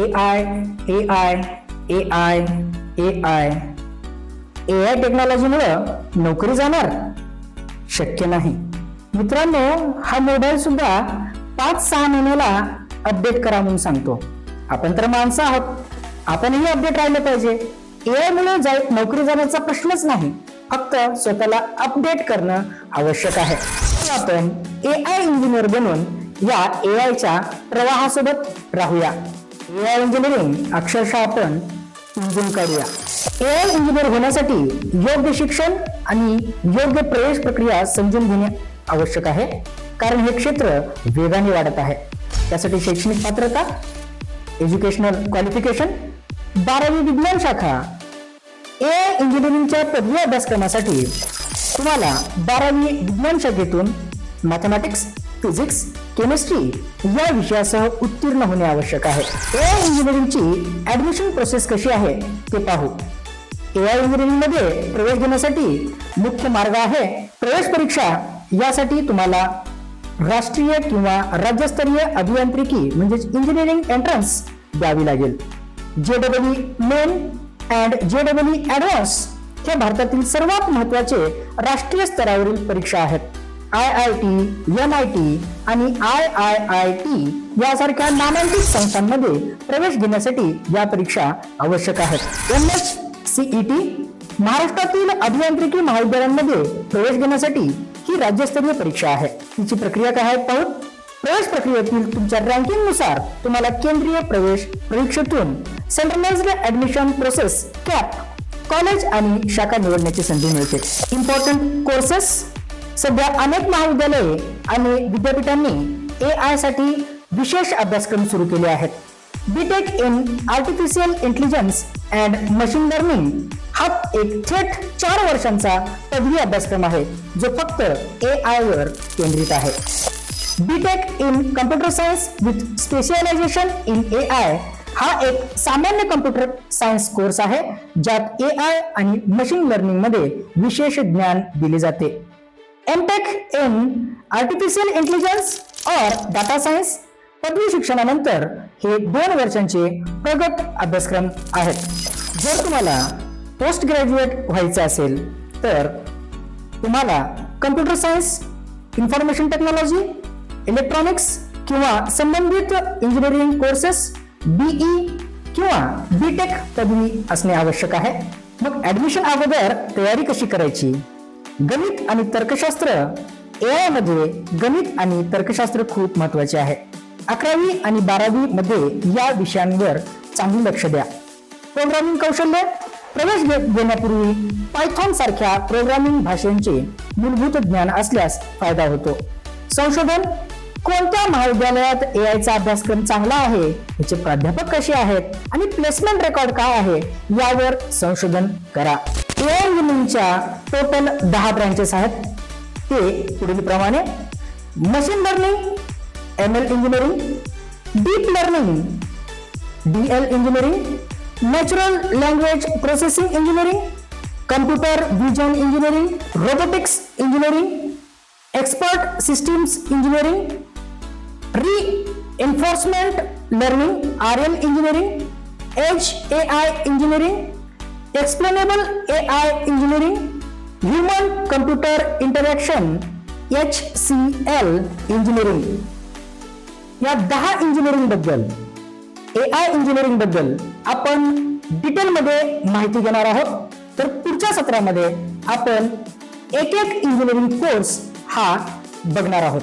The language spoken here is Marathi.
AI, AI, AI, AI. AI टेक्नॉलॉजीमुळे नोकरी जाणार? शक्य नाही मित्रांनो. हा मोबाईल सुद्धा 5-6 महिन्याला अपडेट करा म्हणून सांगतो. आपण तर माणसं आहोत, आपणही अपडेट राहिले पाहिजे. AI मुळे नोकरी जाण्याचा प्रश्नच नाही, फक्त स्वतःला अपडेट करणं आवश्यक आहे. आपण AI इंजिनियर बनून या AIच्या प्रवाहासोबत राहूया. AI इंजिनिअरिंग अक्षरशः आपण समजून काढूया. AI इंजिनियर होण्यासाठी योग्य शिक्षण आणि योग्य प्रवेश प्रक्रिया समजून घेणे आवश्यक आहे, कारण हे क्षेत्र वेगाने वाढत आहे. त्यासाठी शैक्षणिक पात्रता, एज्युकेशनल क्वालिफिकेशन, 12वी विज्ञान शाखा. AI इंजिनिअरिंगच्या पदवी अभ्यासक्रमासाठी तुम्हाला 12वी विज्ञान शाखेतून मॅथमॅटिक्स, फिजिक्स, केमिस्ट्री या विषयासह उत्तीर्ण होणे आवश्यक आहे. AI इंजिनिअरिंगची ऍडमिशन प्रोसेस कशी आहे ते पाहू. AI इंजिनिअरिंग मध्ये प्रवेश घेण्यासाठी मुख्य मार्ग आहे प्रवेश परीक्षा. यासाठी तुम्हाला राष्ट्रीय किंवा राज्यस्तरीय अभियांत्रिकी म्हणजेच इंजिनिअरिंग एंट्रन्स द्यावी लागेल. JEE men and JEE advance हे भारतातील सर्वात महत्त्वाचे राष्ट्रीय स्तरावरील परीक्षा आहेत. IIT, MIT आणि IIIT यासारख्या नामांकित संस्थांमध्ये प्रवेश घेण्यासाठी या परीक्षा आवश्यक आहेत. MHCET महाराष्ट्रातील अभियांत्रिकी महाविद्यालयांमध्ये प्रवेश घेण्यासाठी ही राज्यस्तरीय परीक्षा आहे. तिची प्रक्रिया काय आहे पाहू. प्रवेश प्रक्रियेतील तुमच्या रँकिंगनुसार तुम्हाला केंद्रीय प्रवेश परीक्षेतून centralized admission process CAP college आणि शाखा निवडण्याची संधी मिळते. Important courses. सध्या अनेक महाविद्यालये आणि विद्यापीठांनी AI साठी विशेष अभ्यासक्रम सुरू केले आहेत. BTech in artificial intelligence and machine learning हा एक थेट 4 वर्षांचा पदवी अभ्यासक्रम आहे, जो फक्त AI वर केंद्रित आहे. BTech in computer science with specialisation in AI हा एक सामान्य कम्प्युटर सायन्स कोर्स आहे, ज्यात AI आणि मशीन लर्निंग मध्ये विशेष ज्ञान दिले जाते. MTech इन आर्टिफिशियल इंटेलिजन्स और डाटा सायन्स पदवी शिक्षणानंतर हे 2 वर्षांचे प्रगत अभ्यासक्रम आहेत. जर तुम्हाला पोस्ट ग्रॅज्युएट व्हायचं असेल तर तुम्हाला computer science, information technology, electronics किंवा संबंधित इंजिनिअरिंग कोर्सेस BE किंवा BTech पदवी असणे आवश्यक आहे. मग ऍडमिशन अगोदर तयारी कशी करायची. गणित आणि तर्कशास्त्र. AI मध्ये गणित आणि तर्कशास्त्र खूप महत्वाचे आहे. 11वी आणि 12वी मध्ये या विषयांवर चांगले लक्ष द्या. प्रोग्रामिंग कौशल्य. प्रवेश घेण्यापूर्वी पायथॉन सारख्या प्रोग्रामिंग भाषेचे मूलभूत ज्ञान असल्यास फायदा होतो. संशोधन. कोणत्या महाविद्यालयात AIचा अभ्यासक्रम चांगला आहे, याचे प्राध्यापक कसे आहेत आणि प्लेसमेंट रेकॉर्ड काय आहे यावर संशोधन करा. AI इंजिनिअरिंगच्या टोटल 10 ब्रांचेस आहेत. ते पुढील प्रमाणे. Machine learning ML engineering, deep learning DL engineering, natural language processing engineering, computer vision engineering, robotics engineering, expert systems engineering, reinforcement learning RL engineering, edge AI engineering, explainable AI engineering, human computer interaction HCL engineering. या 10 इंजिनिअरिंग बद्दल, AI इंजिनिअरिंग बद्दल आपण डिटेलमध्ये माहिती घेणार आहोत. तर पुढच्या सत्रामध्ये आपण एक इंजिनिअरिंग कोर्स हा बघणार आहोत.